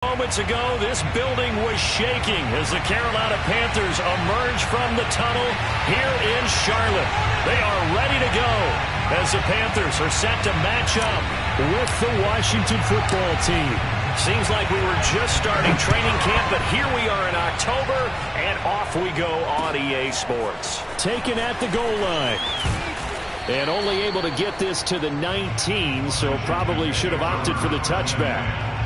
Moments ago, this building was shaking as the Carolina Panthers emerge from the tunnel here in Charlotte. They are ready to go as the Panthers are set to match up with the Washington football team. Seems like we were just starting training camp, but here we are in October, and off we go on EA Sports. Taken at the goal line. And only able to get this to the 19, so probably should have opted for the touchback.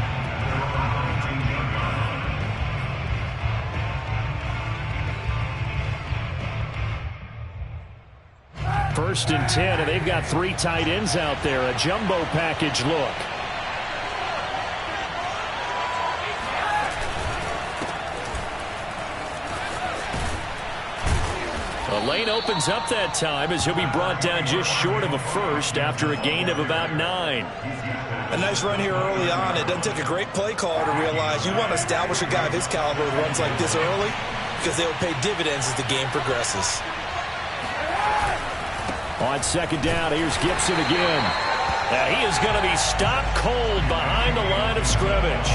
First and 10, and they've got 3 tight ends out there. A jumbo package look. The lane opens up that time as he'll be brought down just short of a first after a gain of about 9. A nice run here early on. It doesn't take a great play caller to realize you want to establish a guy of his caliber with runs like this early because they will pay dividends as the game progresses. On second down, here's Gibson again. Now he is going to be stopped cold behind the line of scrimmage.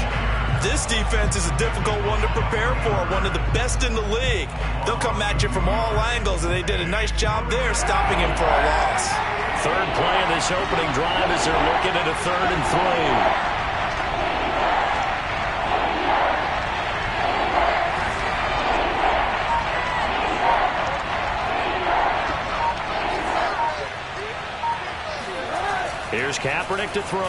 This defense is a difficult one to prepare for, one of the best in the league. They'll come at you from all angles, and they did a nice job there stopping him for a loss. Third play of this opening drive as they're looking at a 3rd and 3. Here's Kaepernick to throw.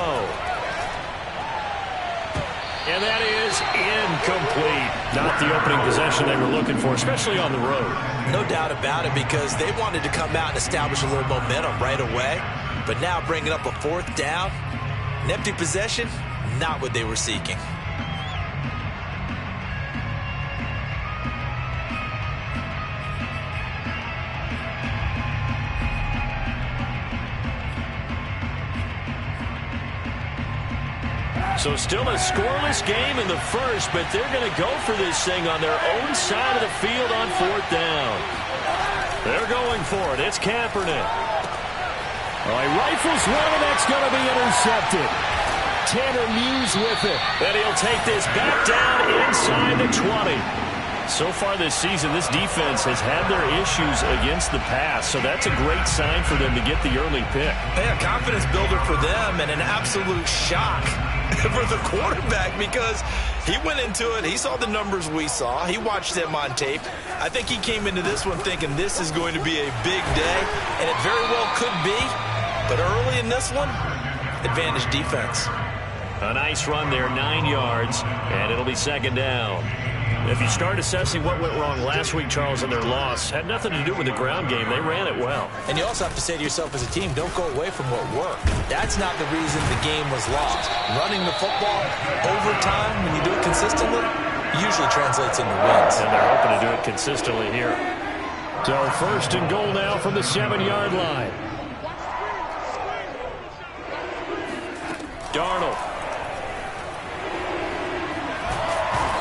And that is incomplete. Not the opening possession they were looking for, especially on the road. No doubt about it, because they wanted to come out and establish a little momentum right away. But now bringing up a 4th down, an empty possession, not what they were seeking. So still a scoreless game in the first, but they're going to go for this thing on their own side of the field on 4th down. They're going for it. It's Kaepernick. Oh, he rifles one, and that's going to be intercepted. Tanner Muse with it. And he'll take this back down inside the 20. So far this season, this defense has had their issues against the pass, so that's a great sign for them to get the early pick. Yeah, confidence builder for them, and an absolute shock for the quarterback, because he went into it, he saw the numbers we saw, he watched them on tape. I think he came into this one thinking this is going to be a big day, and it very well could be, but early in this one, advantage defense. A nice run there, 9 yards, and it'll be 2nd down. If you start assessing what went wrong last week, Charles, in their loss, had nothing to do with the ground game. They ran it well. And you also have to say to yourself as a team, don't go away from what worked. That's not the reason the game was lost. Running the football over time, when you do it consistently, usually translates into wins. And they're hoping to do it consistently here. So 1st and goal now from the 7-yard line. Darnold.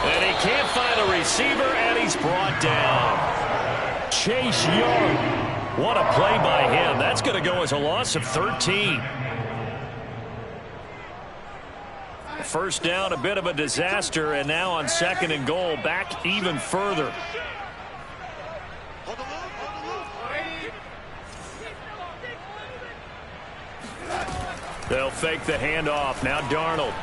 And he can't find a receiver, and he's brought down. Chase Young. What a play by him. That's going to go as a loss of 13. First down, a bit of a disaster, and now on 2nd and goal, back even further. They'll fake the handoff. Now Darnold.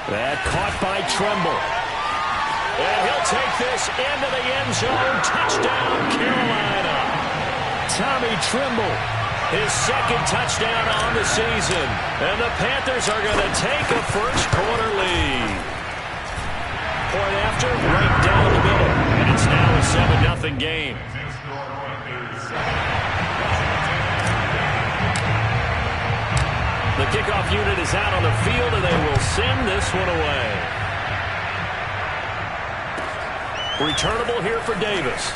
That caught by Tremble. And he'll take this into the end zone. Touchdown, Carolina. Tommy Tremble, his 2nd touchdown on the season. And the Panthers are going to take a first-quarter lead. Point after, right down the middle. And it's now a 7-0 game. The kickoff unit is out on the field, and they will send this one away. Returnable here for Davis.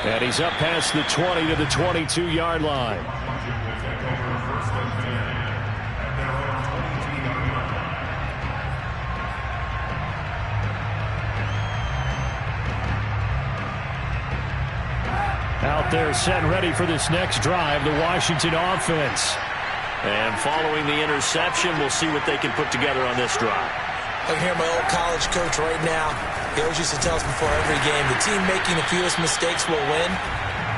And he's up past the 20 to the 22-yard line. Out there set ready for this next drive, the Washington offense. And following the interception, we'll see what they can put together on this drive. I can hear my old college coach right now. He always used to tell us before every game, the team making the fewest mistakes will win.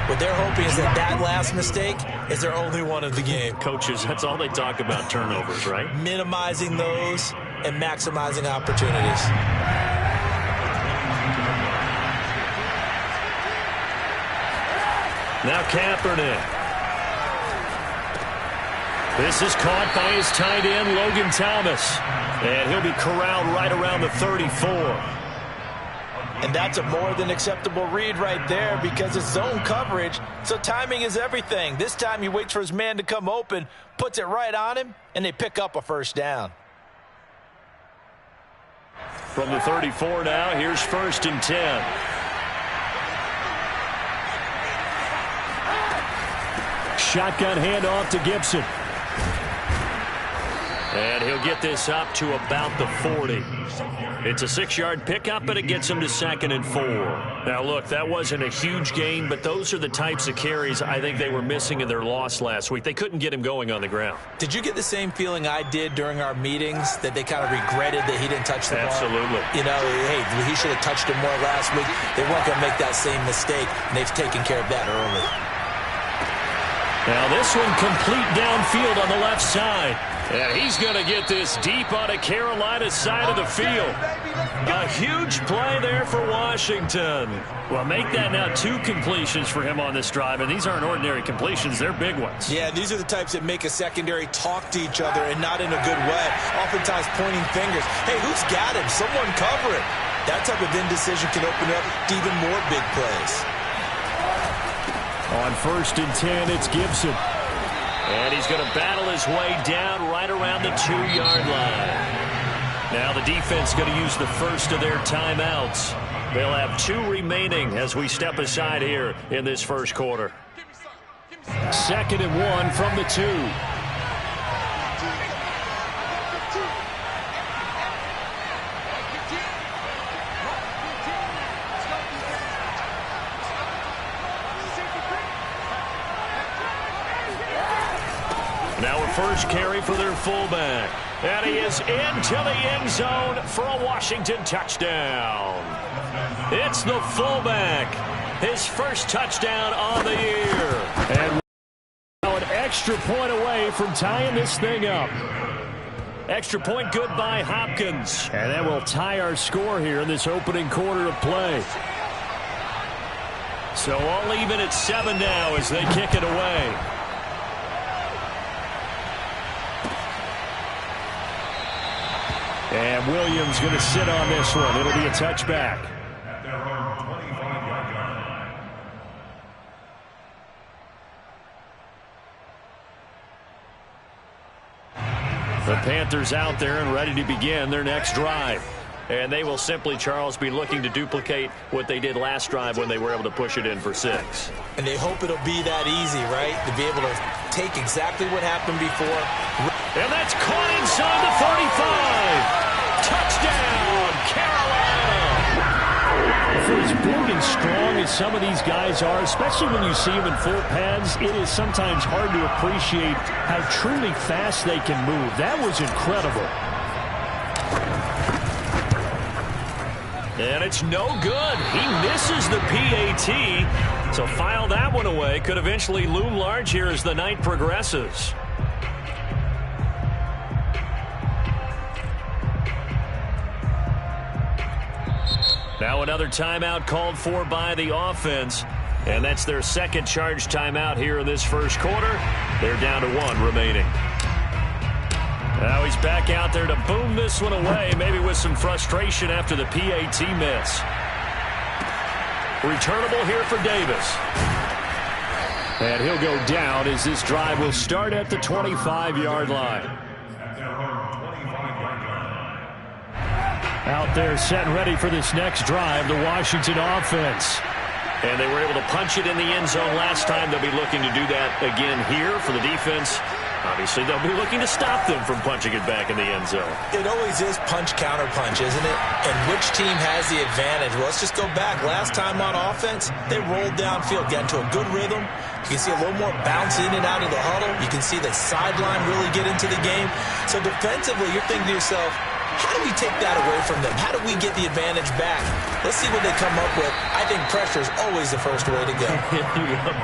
What they're hoping is that last mistake is their only one of the game. Coaches, that's all they talk about, turnovers, right? Minimizing those and maximizing opportunities. Now Kaepernick. This is caught by his tight end, Logan Thomas. And he'll be corralled right around the 34. And that's a more than acceptable read right there because it's zone coverage, so timing is everything. This time he waits for his man to come open, puts it right on him, and they pick up a first down. From the 34 now, here's 1st and 10. Shotgun handoff to Gibson. And he'll get this up to about the 40. It's a 6-yard pickup, but it gets him to 2nd and 4. Now, look, that wasn't a huge gain, but those are the types of carries I think they were missing in their loss last week. They couldn't get him going on the ground. Did you get the same feeling I did during our meetings, that they kind of regretted that he didn't touch the ball? Absolutely. You know, hey, he should have touched it more last week. They weren't going to make that same mistake, and they've taken care of that early. Now this one complete downfield on the left side. And he's going to get this deep on a Carolina side of the field. A huge play there for Washington. Well, make that now 2 completions for him on this drive, and these aren't ordinary completions. They're big ones. Yeah, these are the types that make a secondary talk to each other and not in a good way. Oftentimes pointing fingers. Hey, who's got him? Someone cover it. That type of indecision can open up to even more big plays. On 1st and 10, it's Gibson. And he's going to battle his way down right around the 2-yard line. Now the defense going to use the first of their timeouts. They'll have 2 remaining as we step aside here in this first quarter. 2nd and 1 from the 2. Now a first carry for their fullback. And he is into the end zone for a Washington touchdown. It's the fullback. His first touchdown on the year. And now an extra point away from tying this thing up. Extra point good by Hopkins. And that will tie our score here in this opening quarter of play. So all even at 7 now as they kick it away. And Williams going to sit on this one. It'll be a touchback. The Panthers out there and ready to begin their next drive. And they will simply, Charles, be looking to duplicate what they did last drive when they were able to push it in for 6. And they hope it'll be that easy, right? To be able to take exactly what happened before. And that's caught inside the 35. Touchdown, Carolina! For as big and strong as some of these guys are, especially when you see them in full pads, it is sometimes hard to appreciate how truly fast they can move. That was incredible. And it's no good. He misses the PAT. So file that one away. Could eventually loom large here as the night progresses. Now another timeout called for by the offense. And that's their second charge timeout here in this first quarter. They're down to 1 remaining. Now he's back out there to boom this one away, maybe with some frustration after the PAT miss. Returnable here for Davis. And he'll go down as this drive will start at the 25-yard line. Out there set and ready for this next drive, the Washington offense. And they were able to punch it in the end zone last time. They'll be looking to do that again here for the defense. Obviously, they'll be looking to stop them from punching it back in the end zone. It always is punch-counter-punch, isn't it? And which team has the advantage? Well, let's just go back. Last time on offense, they rolled downfield, got into a good rhythm. You can see a little more bounce in and out of the huddle. You can see the sideline really get into the game. So defensively, you're thinking to yourself, how do we take that away from them? How do we get the advantage back? Let's see what they come up with. I think pressure is always the first way to go.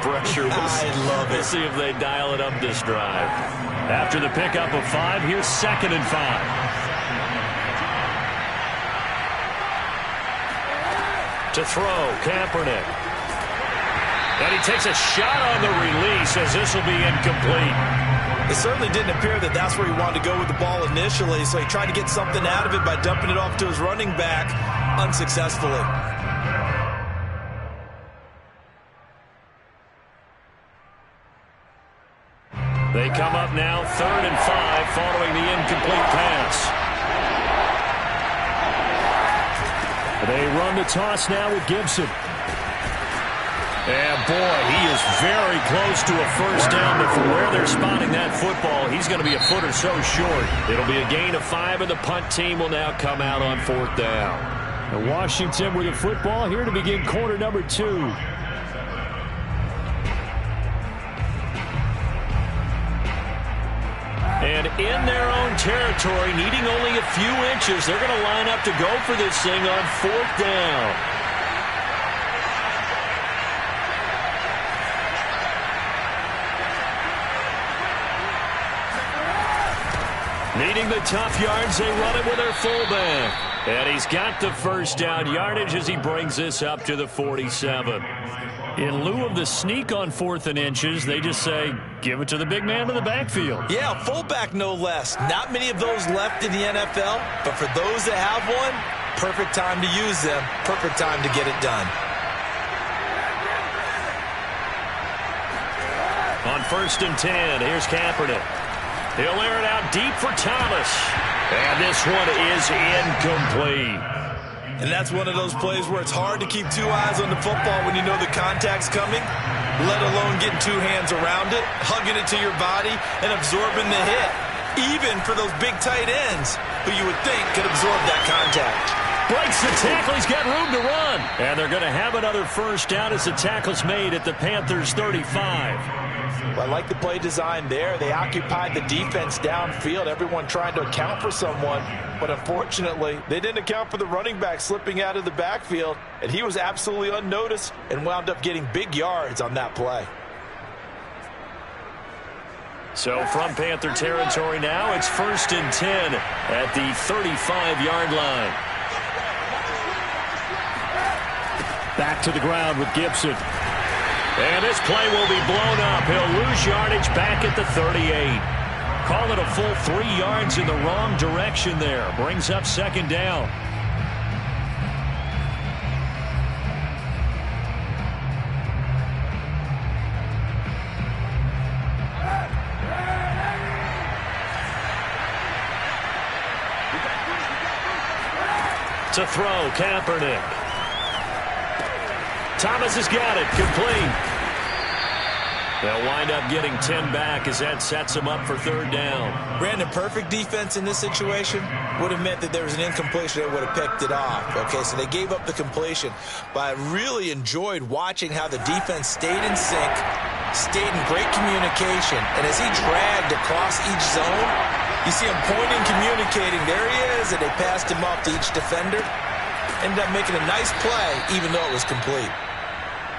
Pressure. I love it. Let's see if they dial it up this drive. After the pickup of 5, here's 2nd and 5. To throw, Kaepernick. And he takes a shot on the release as this will be incomplete. It certainly didn't appear that that's where he wanted to go with the ball initially, so he tried to get something out of it by dumping it off to his running back unsuccessfully. They come up now 3rd and 5 following the incomplete pass. They run the toss now with Gibson. And, boy, he is very close to a first down, but from where they're spotting that football, he's going to be a foot or so short. It'll be a gain of 5, and the punt team will now come out on 4th down. And Washington with the football here to begin quarter number 2. And in their own territory, needing only a few inches, they're going to line up to go for this thing on 4th down. Needing the tough yards, they run it with their fullback. And he's got the first down yardage as he brings this up to the 47. In lieu of the sneak on 4th and inches, they just say, give it to the big man in the backfield. Yeah, fullback no less. Not many of those left in the NFL, but for those that have one, perfect time to use them, perfect time to get it done. On 1st and 10, here's Kaepernick. He'll air it out deep for Thomas. And this one is incomplete. And that's one of those plays where it's hard to keep 2 eyes on the football when you know the contact's coming, let alone getting 2 hands around it, hugging it to your body, and absorbing the hit, even for those big tight ends who you would think could absorb that contact. Breaks the tackle. He's got room to run. And they're going to have another first down as the tackle's made at the Panthers' 35. Well, I like the play design there. They occupied the defense downfield, everyone trying to account for someone. But unfortunately, they didn't account for the running back slipping out of the backfield, and he was absolutely unnoticed and wound up getting big yards on that play. So from Panther territory now, it's 1st and 10 at the 35-yard line. Back to the ground with Gibson. And this play will be blown up. He'll lose yardage back at the 38. Call it a full 3 yards in the wrong direction there. Brings up 2nd down. To throw, Kaepernick. Thomas has got it, complete. They'll wind up getting 10 back as that sets them up for 3rd down. Brandon, perfect defense in this situation would have meant that there was an incompletion. They would have picked it off. Okay, so they gave up the completion. But I really enjoyed watching how the defense stayed in sync, stayed in great communication. And as he dragged across each zone, you see him pointing, communicating. There he is, and they passed him off to each defender. Ended up making a nice play, even though it was complete.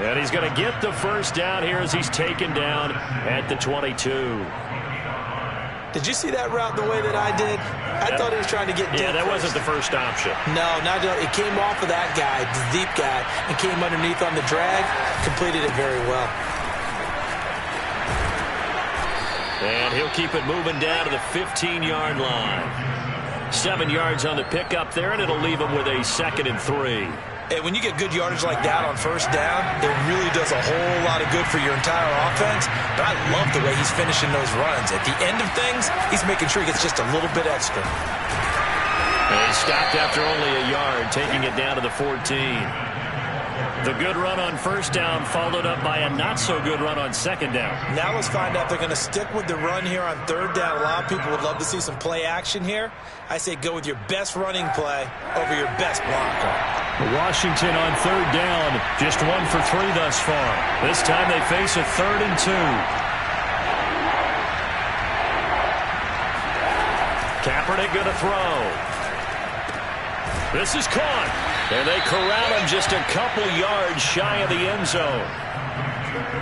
And he's going to get the first down here as he's taken down at the 22. Did you see that route the way that I did? I thought he was trying to get deep. Yeah, that wasn't the first option. No, not it came off of that guy, the deep guy, and came underneath on the drag. Completed it very well. And he'll keep it moving down to the 15-yard line. 7 yards on the pickup there, and it'll leave him with a 2nd and 3. Hey, when you get good yardage like that on first down, it really does a whole lot of good for your entire offense. But I love the way he's finishing those runs. At the end of things, he's making sure he gets just a little bit extra. And he stopped after only a yard, taking it down to the 14. The good run on first down followed up by a not-so-good run on second down. Now let's find out if they're going to stick with the run here on third down. A lot of people would love to see some play action here. I say go with your best running play over your best blocker. Washington on third down, just 1 for 3 thus far. This time they face a 3rd and 2. Kaepernick going to throw. This is caught. And they corral him just a couple yards shy of the end zone.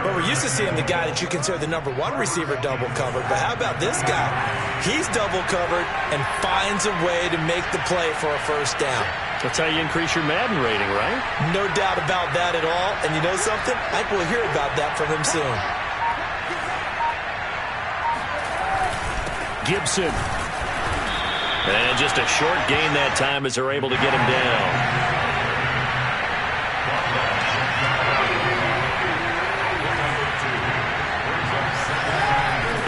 But we're used to seeing the guy that you consider the #1 receiver double covered. But how about this guy? He's double covered and finds a way to make the play for a first down. That's how you increase your Madden rating, right? No doubt about that at all. And you know something? I think we'll hear about that from him soon. Gibson. And just a short gain that time as they're able to get him down.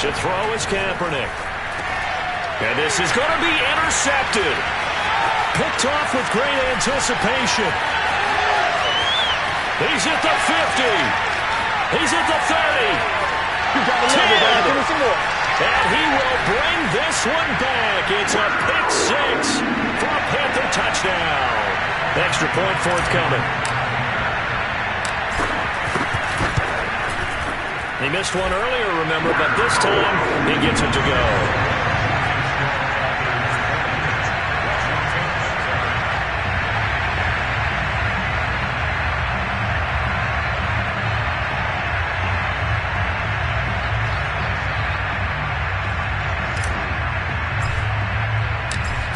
To throw is Kaepernick. And this is going to be intercepted. Picked off with great anticipation. He's at the 50. He's at the 30. You got to love it, man. Give me some more. And he will bring this one back. It's a pick 6 for a Panther touchdown. Extra point forthcoming. He missed one earlier, remember, but this time he gets it to go.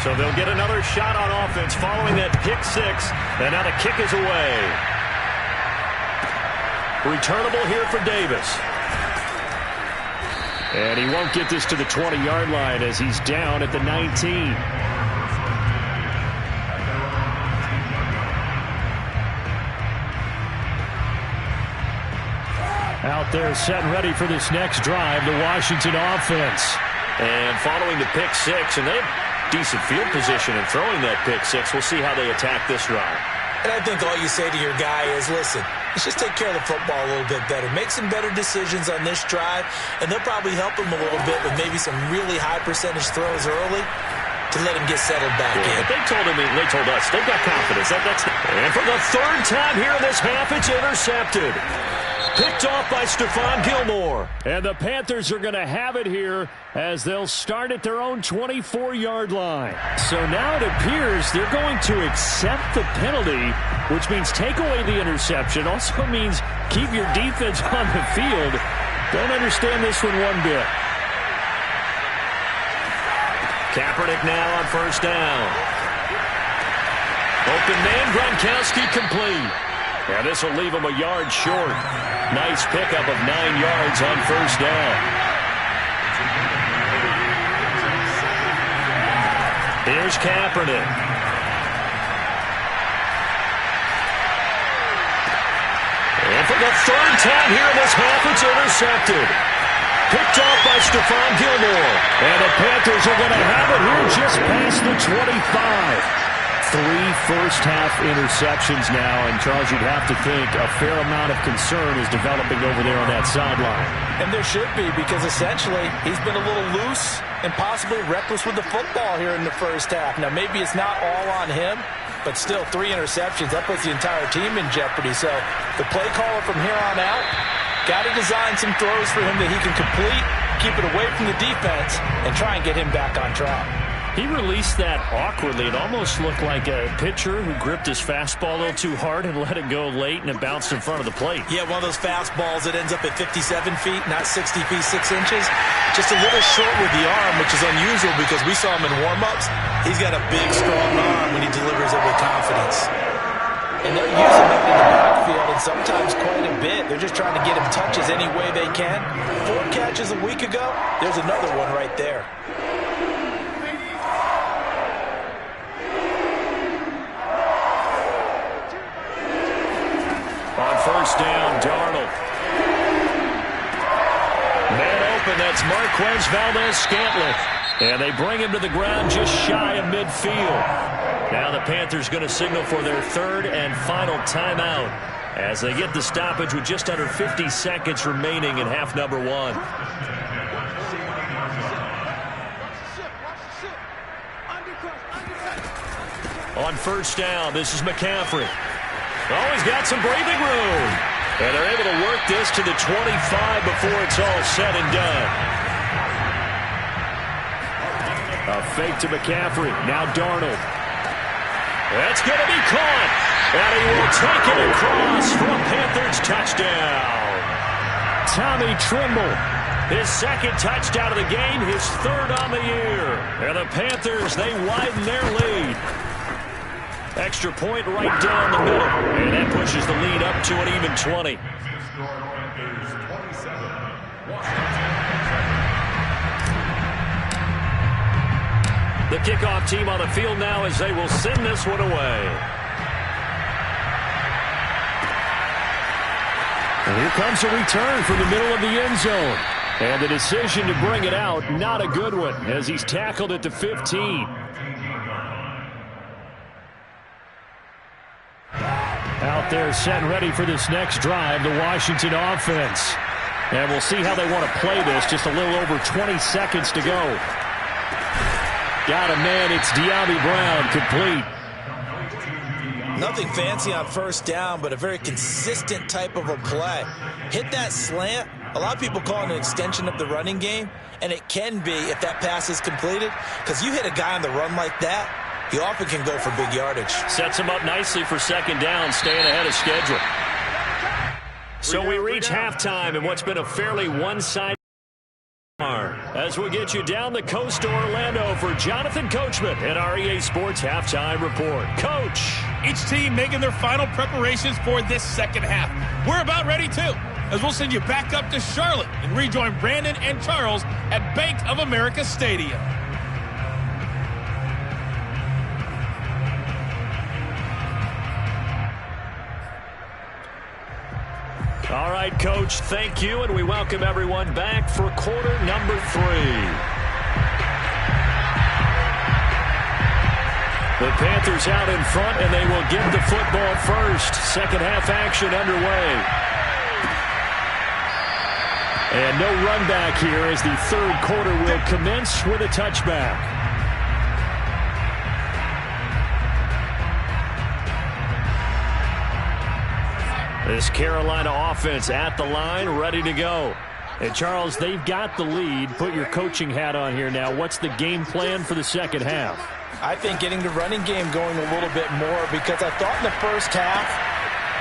So they'll get another shot on offense following that pick 6, and now the kick is away. Returnable here for Davis. And he won't get this to the 20-yard line as he's down at the 19. Out there set and ready for this next drive, the Washington offense. And following the pick 6, and they have decent field position in throwing that pick 6. We'll see how they attack this drive. And I think all you say to your guy is, listen, let's just take care of the football a little bit better. Make some better decisions on this drive, and they'll probably help him a little bit with maybe some really high percentage throws early to let him get settled back in. But they told us, they've got confidence. And for the 3rd time here in this half, it's intercepted. Picked off by Stephon Gilmore. And the Panthers are going to have it here as they'll start at their own 24-yard line. So now it appears they're going to accept the penalty, which means take away the interception. Also means keep your defense on the field. Don't understand this one bit. Kaepernick now on first down. Open man, Gronkowski complete. And this will leave him a yard short. Nice pickup of 9 yards on first down. Here's Kaepernick. And for the 3rd time here in this half, it's intercepted. Picked off by Stephon Gilmore. And the Panthers are going to have it here just past the 25. 3 first-half interceptions now, and Charles, you'd have to think a fair amount of concern is developing over there on that sideline. And there should be, because essentially he's been a little loose and possibly reckless with the football here in the first half. Now, maybe it's not all on him, but still 3 interceptions. That puts the entire team in jeopardy. So the play caller from here on out got to design some throws for him that he can complete, keep it away from the defense, and try and get him back on track. He released that awkwardly. It almost looked like a pitcher who gripped his fastball a little too hard and let it go late, and it bounced in front of the plate. Yeah, one of those fastballs that ends up at 57 feet, not 60 feet, 6 inches. Just a little short with the arm, which is unusual because we saw him in warm-ups. He's got a big, strong arm when he delivers it with confidence. And they're using him in the backfield, and sometimes quite a bit. They're just trying to get him touches any way they can. 4 catches a week ago, there's another one right there. On first down, Darnold. Man open, that's Marquez Valdez-Scantling. And they bring him to the ground just shy of midfield. Now the Panthers going to signal for their third and final timeout as they get the stoppage with just under 50 seconds remaining in half number one. On first down, this is McCaffrey. Oh, he's got some breathing room. And they're able to work this to the 25 before it's all said and done. A fake to McCaffrey. Now Darnold. That's going to be caught. And he will take it across for a Panthers touchdown. Tommy Tremble. His second touchdown of the game, his third on the year. And the Panthers, they widen their lead. Extra point right down the middle. And that pushes the lead up to an even 20. The kickoff team on the field now as they will send this one away. And here comes a return from the middle of the end zone. And the decision to bring it out, not a good one, as he's tackled at the 15. Out there set and ready for this next drive, the Washington offense. And we'll see how they want to play this. Just a little over 20 seconds to go. Got a man, it's De'Ami Brown, complete. Nothing fancy on first down, but a very consistent type of a play. Hit that slant. A lot of people call it an extension of the running game, and it can be if that pass is completed, because you hit a guy on the run like that, he often can go for big yardage. Sets him up nicely for second down, staying ahead of schedule. So we reach halftime in what's been a fairly one-sided as we get you down the coast to Orlando for Jonathan Coachman at our EA Sports Halftime Report. Coach. Each team making their final preparations for this second half. We're about ready, too, as we'll send you back up to Charlotte and rejoin Brandon and Charles at Bank of America Stadium. All right, Coach, thank you, and we welcome everyone back for quarter number 3. The Panthers out in front, and they will get the football first. Second half action underway. And no run back here as the third quarter will commence with a touchback. This Carolina offense at the line, ready to go. And, Charles, they've got the lead. Put your coaching hat on here now. What's the game plan for the second half? I think getting the running game going a little bit more, because I thought in the first half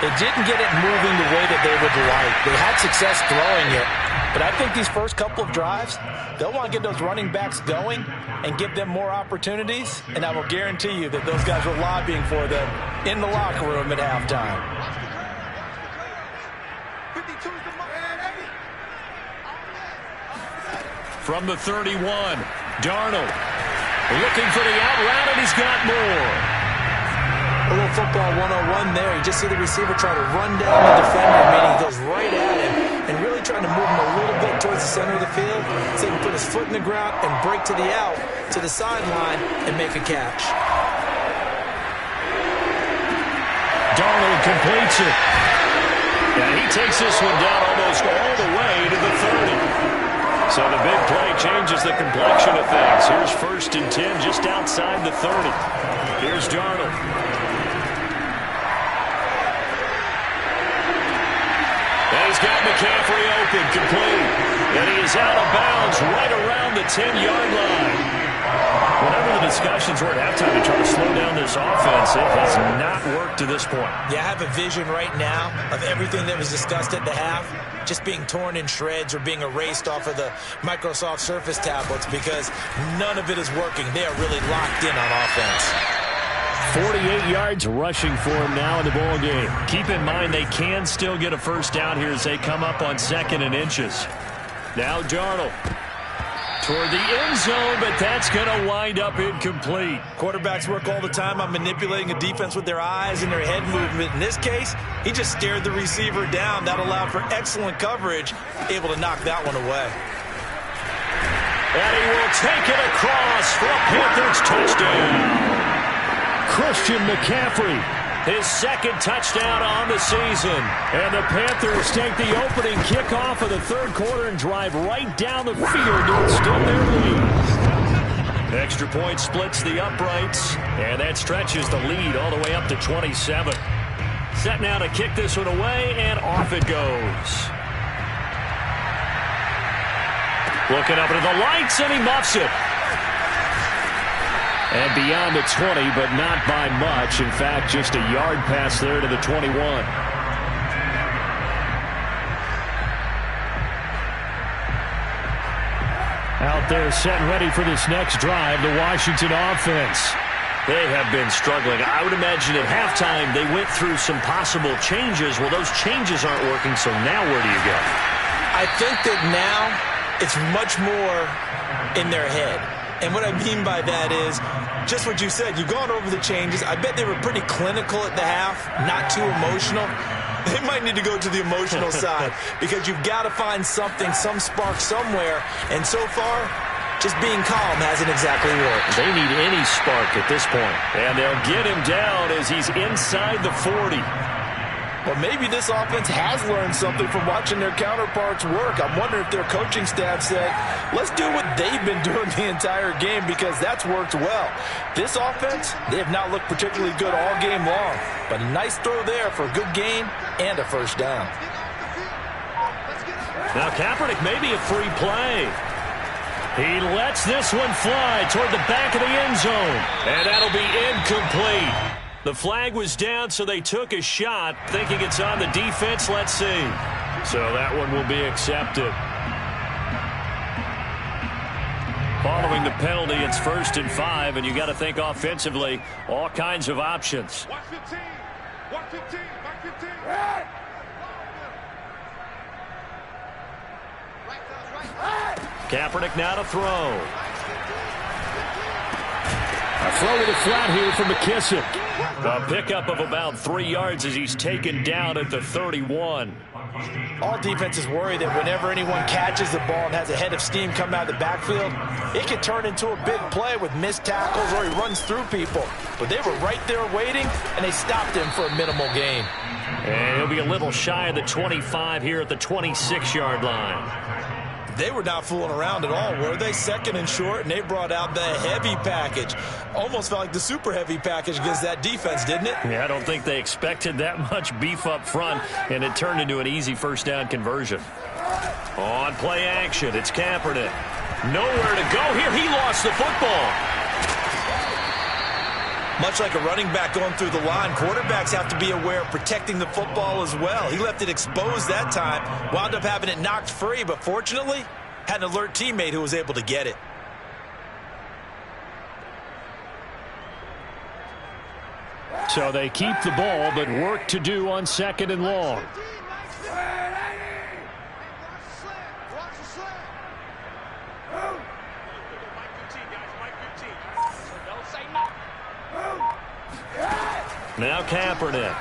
they didn't get it moving the way that they would like. They had success throwing it. But I think these first couple of drives, they'll want to get those running backs going and give them more opportunities. And I will guarantee you that those guys were lobbying for them in the locker room at halftime. From the 31, Darnold looking for the out route, and he's got more. A little football 101 there. You just see the receiver try to run down the defender, meaning he goes right at him and really trying to move him a little bit towards the center of the field so he can put his foot in the ground and break to the out, to the sideline, and make a catch. Darnold completes it. And he takes this one down almost all the way to the 30. So the big play changes the complexion of things. Here's first and 10 just outside the 30. Here's Darnold. And he's got McCaffrey open, complete. And he is out of bounds right around the 10-yard line. Whatever the discussions were at halftime to try to slow down this offense, it has not worked to this point. Yeah, I have a vision right now of everything that was discussed at the half just being torn in shreds or being erased off of the Microsoft Surface tablets, because none of it is working. They are really locked in on offense. 48 yards rushing for him now in the ball game. Keep in mind they can still get a first down here as they come up on second and inches. Now Darnold toward the end zone, but that's going to wind up incomplete. Quarterbacks work all the time on manipulating a defense with their eyes and their head movement. In this case, he just stared the receiver down. That allowed for excellent coverage, able to knock that one away. And he will take it across for a Panthers touchdown. Christian McCaffrey. His second touchdown on the season. And the Panthers take the opening kickoff of the third quarter and drive right down the field to extend their lead. Extra point splits the uprights, and that stretches the lead all the way up to 27. Set now to kick this one away, and off it goes. Looking up into the lights, and he muffs it. And beyond the 20, but not by much. In fact, just a yard pass there to the 21. Out there set and ready for this next drive, the Washington offense. They have been struggling. I would imagine at halftime they went through some possible changes. Well, those changes aren't working, so now where do you go? I think that now it's much more in their head. And what I mean by that is just what you said. You've gone over the changes. I bet they were pretty clinical at the half, not too emotional. They might need to go to the emotional side because you've got to find something, some spark somewhere. And so far, just being calm hasn't exactly worked. They need any spark at this point. And they'll get him down as he's inside the 40. Well, maybe this offense has learned something from watching their counterparts work. I'm wondering if their coaching staff said, let's do what they've been doing the entire game because that's worked well. This offense, they have not looked particularly good all game long. But a nice throw there for a good gain and a first down. Now Kaepernick may be a free play. He lets this one fly toward the back of the end zone. And that'll be incomplete. The flag was down, so they took a shot, thinking it's on the defense. Let's see. So that one will be accepted. Following the penalty, it's 1st and 5, and you got to think offensively, all kinds of options. 115, 115, 115. Kaepernick now to throw. A throw to the flat here from McKissick. A pickup of about 3 yards as he's taken down at the 31. All defenses worry that whenever anyone catches the ball and has a head of steam come out of the backfield, it can turn into a big play with missed tackles or he runs through people. But they were right there waiting, and they stopped him for a minimal gain. And he'll be a little shy of the 25 here at the 26-yard line. They were not fooling around at all, were they? 2nd and short, and they brought out the heavy package. Almost felt like the super heavy package against that defense, didn't it? Yeah, I don't think they expected that much beef up front, and it turned into an easy first down conversion. On play action, it's Kaepernick. Nowhere to go here. He lost the football. Much like a running back going through the line, quarterbacks have to be aware of protecting the football as well. He left it exposed that time, wound up having it knocked free, but fortunately, had an alert teammate who was able to get it. So they keep the ball, but work to do on 2nd and long. Now Kaepernick.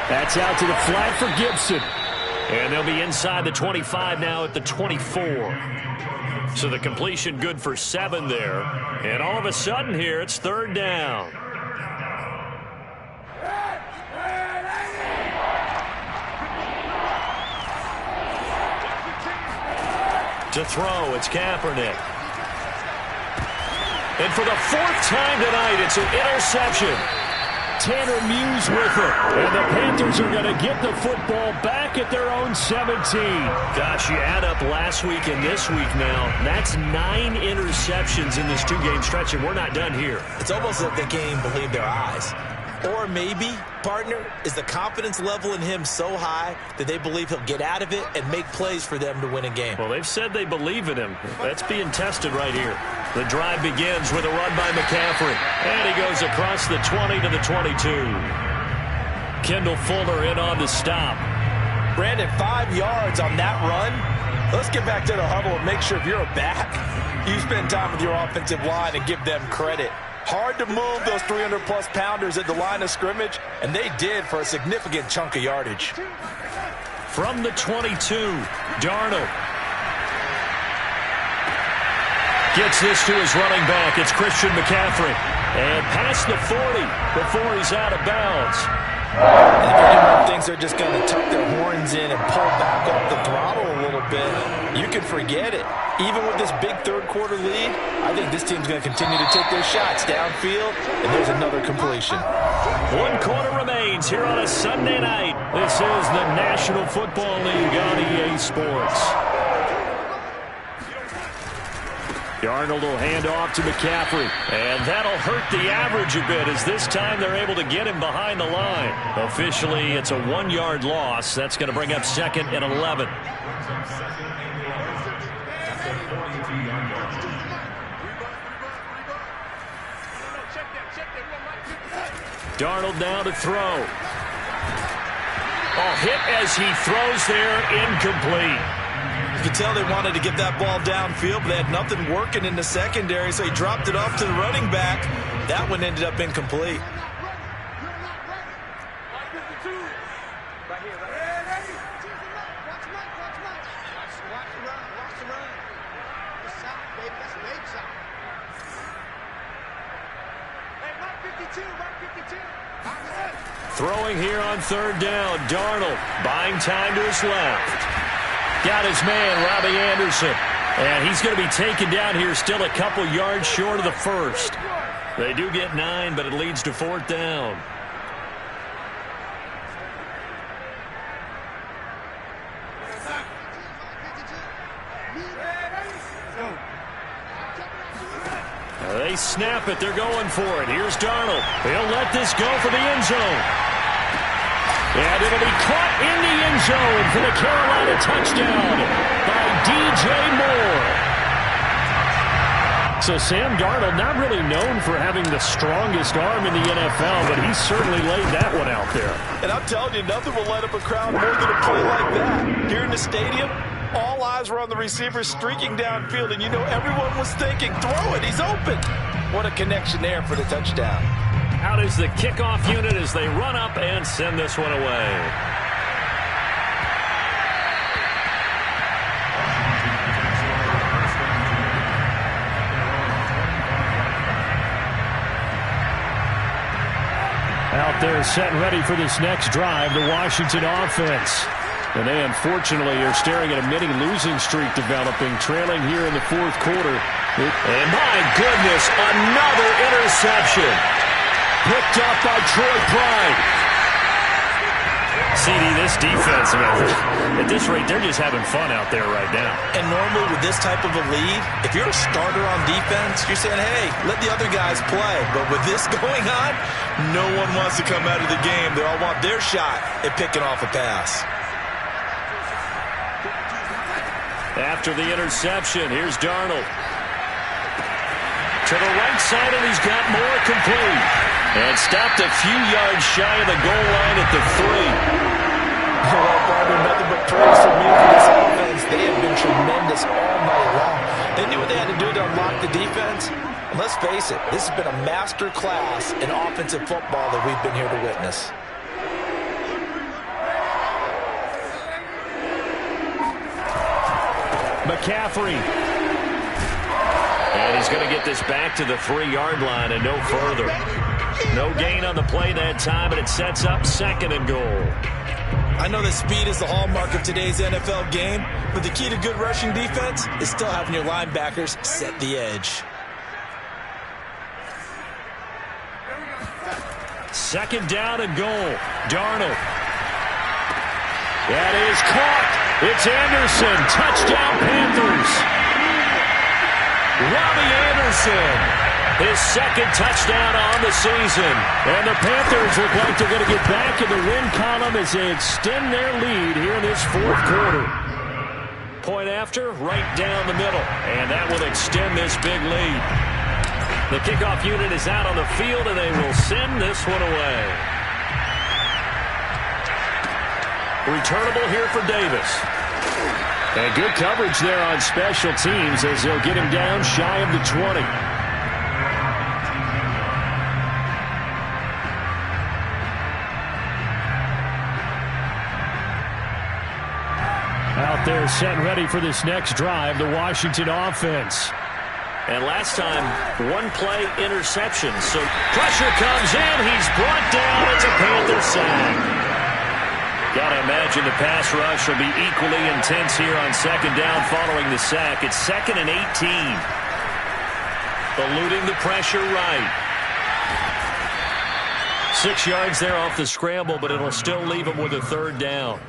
That's out to the flat for Gibson. And they'll be inside the 25 now at the 24. So the completion good for 7 there. And all of a sudden here, it's 3rd down. To throw, it's Kaepernick. And for the 4th time tonight, it's an interception. Tanner Muse with it. And the Panthers are going to get the football back at their own 17. Gosh, you add up last week and this week now. That's 9 interceptions in this 2-game stretch, and we're not done here. It's almost like they can't even believe their eyes. Or maybe, partner, is the confidence level in him so high that they believe he'll get out of it and make plays for them to win a game. Well, they've said they believe in him. That's being tested right here. The drive begins with a run by McCaffrey. And he goes across the 20 to the 22. Kendall Fuller in on the stop. Brandon, 5 yards on that run. Let's get back to the huddle and make sure if you're a back, you spend time with your offensive line and give them credit. Hard to move those 300-plus pounders at the line of scrimmage, and they did for a significant chunk of yardage. From the 22, Darnold. Gets this to his running back. It's Christian McCaffrey. And past the 40 before he's out of bounds. And if anyone thinks they're just going to tuck their horns in and pull back off the throttle a little bit, you can forget it. Even with this big third-quarter lead, I think this team's going to continue to take their shots downfield, and there's another completion. 1 quarter remains here on a Sunday night. This is the National Football League on EA Sports. Darnold will hand off to McCaffrey, and that'll hurt the average a bit as this time they're able to get him behind the line. Officially, it's a 1-yard loss. That's going to bring up 2nd and 11. Darnold now to throw. Oh, hit as he throws there, incomplete. You could tell they wanted to get that ball downfield, but they had nothing working in the secondary, so he dropped it off to the running back. That one ended up incomplete. Throwing here on 3rd down, Darnold buying time to his left. Got his man, Robbie Anderson. And he's going to be taken down here still a couple yards short of the first. They do get 9, but it leads to 4th down. They snap it. They're going for it. Here's Darnold. He'll let this go for the end zone. And it'll be caught in the end zone for the Carolina touchdown by DJ Moore. So Sam Darnold, not really known for having the strongest arm in the NFL, but he certainly laid that one out there. And I'm telling you, nothing will light up a crowd more than a play like that. Here in the stadium, all eyes were on the receiver streaking downfield, and you know everyone was thinking, throw it, he's open. What a connection there for the touchdown. Out is the kickoff unit as they run up and send this one away. Out there set and ready for this next drive, the Washington offense. And they unfortunately are staring at a mini losing streak developing, trailing here in the 4th quarter. And my goodness, another interception. Picked up by Troy Pride. CD, this defense, man, at this rate, they're just having fun out there right now. And normally with this type of a lead, if you're a starter on defense, you're saying, hey, let the other guys play. But with this going on, no one wants to come out of the game. They all want their shot at picking off a pass. After the interception, here's Darnold. To the right side, and he's got more complete. And stopped a few yards shy of the goal line at the 3. Well, Barbara, nothing but praise from me for this offense. They have been tremendous all night long. They knew what they had to do to unlock the defense. And let's face it, this has been a master class in offensive football that we've been here to witness. McCaffrey. And he's going to get this back to the 3-yard line and no further. No gain on the play that time, and it sets up 2nd and goal. I know that speed is the hallmark of today's NFL game, but the key to good rushing defense is still having your linebackers set the edge. 2nd down and goal. Darnold. That is caught. It's Anderson. Touchdown, Panthers. Robbie Anderson. His 2nd touchdown on the season. And the Panthers look like they're going to get back in the win column as they extend their lead here in this 4th quarter. Point after, right down the middle. And that will extend this big lead. The kickoff unit is out on the field, and they will send this one away. Returnable here for Davis. And good coverage there on special teams as they'll get him down shy of the 20. Out there set and ready for this next drive, the Washington offense. And last time, one-play interception. So pressure comes in. He's brought down. It's a Panther sack. Got to imagine the pass rush will be equally intense here on second down following the sack. It's 2nd and 18. Eluding the pressure right. 6 yards there off the scramble, but it'll still leave him with a 3rd down.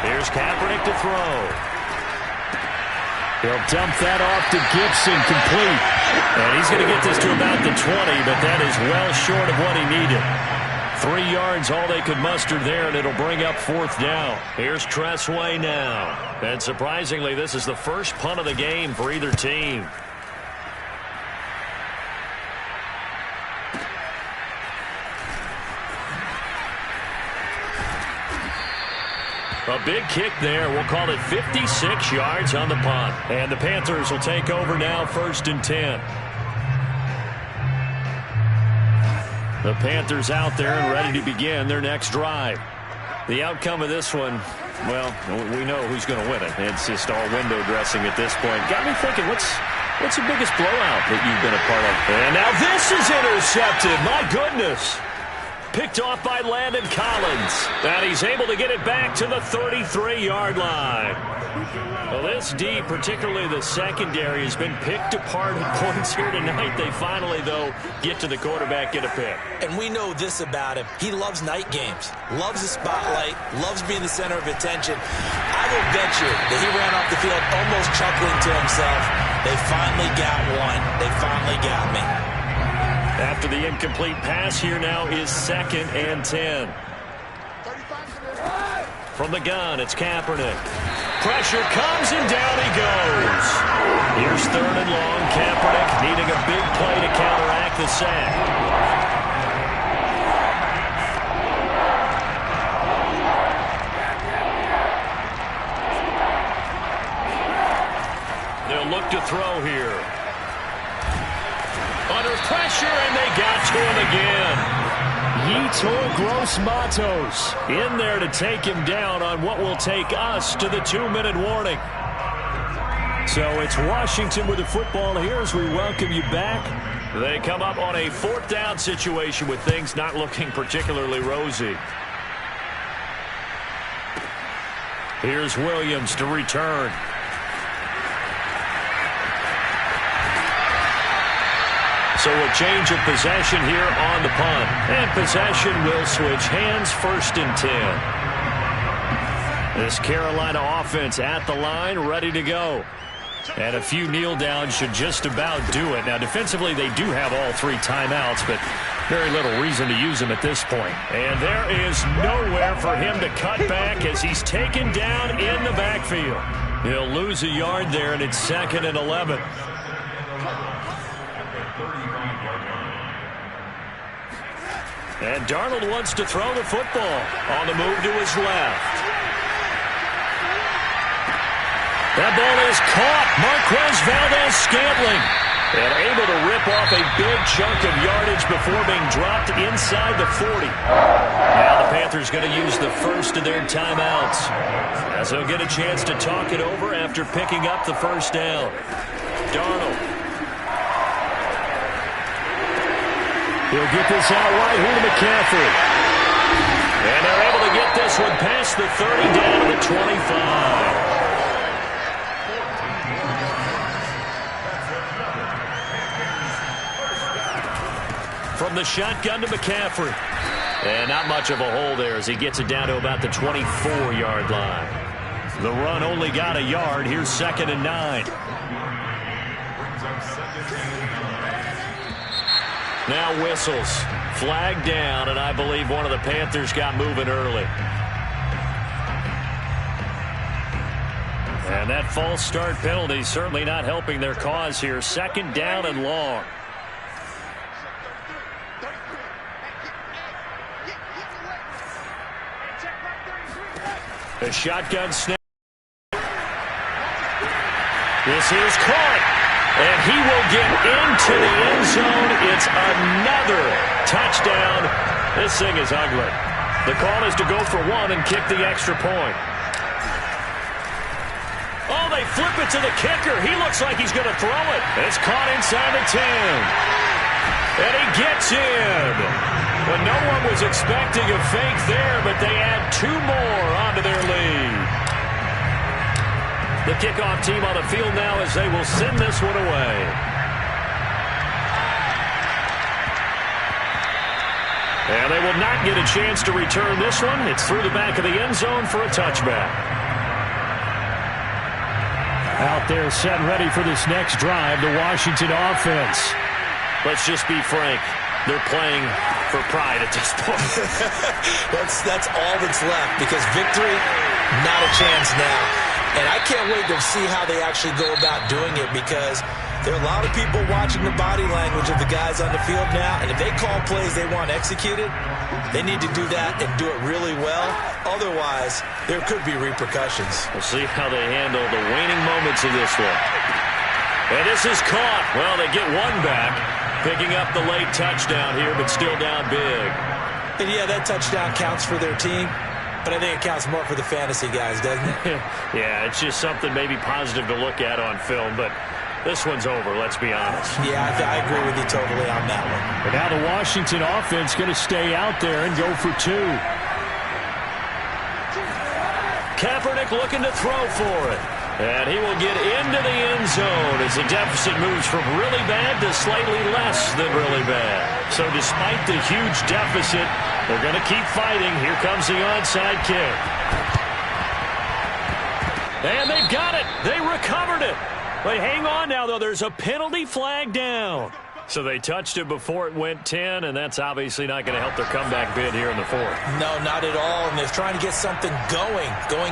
Here's Kaepernick to throw. He'll dump that off to Gibson, complete. And he's going to get this to about the 20, but that is well short of what he needed. 3 yards, all they could muster there, and it'll bring up 4th down. Here's Tressway now. And surprisingly, this is the first punt of the game for either team. A big kick there. We'll call it 56 yards on the punt. And the Panthers will take over now, 1st and 10. The Panthers out there and ready to begin their next drive. The outcome of this one, well, we know who's going to win it. It's just all window dressing at this point. Got me thinking, what's the biggest blowout that you've been a part of? And now this is intercepted. My goodness. Picked off by Landon Collins. And he's able to get it back to the 33-yard line. Well, this D, particularly the secondary, has been picked apart at points here tonight. They finally, though, get to the quarterback, get a pick. And we know this about him. He loves night games, loves the spotlight, loves being the center of attention. I will bet you that he ran off the field almost chuckling to himself. They finally got one. They finally got me. After the incomplete pass, here now is 2nd and 10. From the gun, it's Kaepernick. Pressure comes, and down he goes. Here's 3rd and long. Kaepernick needing a big play to counteract the sack. They'll look to throw here. Under pressure, and they got to him again. Yetur Gross-Matos in there to take him down on what will take us to the 2-minute warning. So it's Washington with the football here as we welcome you back. They come up on a 4th down situation with things not looking particularly rosy. Here's Williams to return. So a change of possession here on the punt. And possession will switch hands, 1st and 10. This Carolina offense at the line, ready to go. And a few kneel downs should just about do it. Now, defensively, they do have all 3 timeouts, but very little reason to use them at this point. And there is nowhere for him to cut back as he's taken down in the backfield. He'll lose a yard there, and it's 2nd and 11. And Darnold wants to throw the football on the move to his left. That ball is caught. Marquez Valdes-Scantling. And able to rip off a big chunk of yardage before being dropped inside the 40. Now the Panthers going to use the first of their timeouts, as they'll get a chance to talk it over after picking up the 1st down. Darnold. He'll get this out wide here to McCaffrey. And they're able to get this one past the 30 down to the 25. From the shotgun to McCaffrey. And not much of a hole there as he gets it down to about the 24-yard line. The run only got a yard. Here's 2nd and 9. Now whistles. Flag down, and I believe one of the Panthers got moving early. And that false start penalty certainly not helping their cause here. 2nd down and long. The shotgun snap. This is caught. And he will get into the end zone. It's another touchdown This thing is ugly. The call is to go for one and kick the extra point. Oh, they flip it to the kicker. He looks like he's going to throw it. It's caught inside the 10. And he gets in. Well, no one was expecting a fake there, but they add 2 more onto their lead. The kickoff team on the field now as they will send this one away. And they will not get a chance to return this one. It's through the back of the end zone for a touchback. Out there set ready for this next drive, the Washington offense. Let's just be frank. They're playing for pride at this point. That's all that's left because victory, not a chance now. And I can't wait to see how they actually go about doing it because there are a lot of people watching the body language of the guys on the field now. And if they call plays they want executed, they need to do that and do it really well. Otherwise, there could be repercussions. We'll see how they handle the waning moments of this one. And this is caught. Well, they get one back, picking up the late touchdown here, but still down big. And yeah, that touchdown counts for their team. But I think it counts more for the fantasy guys, doesn't it? Yeah, it's just something maybe positive to look at on film, but this one's over, let's be honest. Yeah, I agree with you totally on that one. But now the Washington offense going to stay out there and go for 2. Kaepernick looking to throw for it. And he will get into the end zone as the deficit moves from really bad to slightly less than really bad. So despite the huge deficit, they're going to keep fighting. Here comes the onside kick. And they've got it. They recovered it. But hang on now, though. There's a penalty flag down. So they touched it before it went 10, and that's obviously not going to help their comeback bid here in the 4th. No, not at all. And they're trying to get something going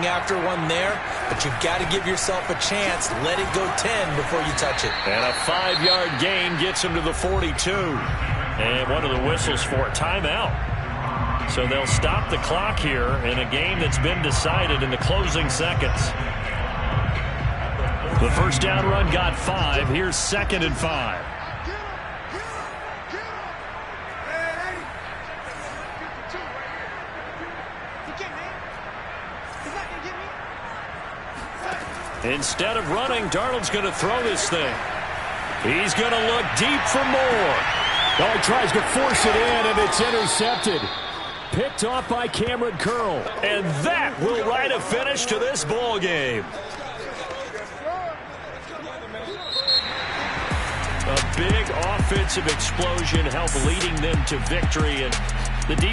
after one there. But you've got to give yourself a chance. Let it go 10 before you touch it. And a 5-yard gain gets them to the 42. And one of the whistles for a timeout. So they'll stop the clock here in a game that's been decided in the closing seconds. The first down run got 5. Here's 2nd and 5. Instead of running, Darnold's going to throw this thing. He's going to look deep for more. Oh, he tries to force it in, and it's intercepted. Picked off by Cameron Curl. And that will write a finish to this ball game. A big offensive explosion helped leading them to victory, and the defense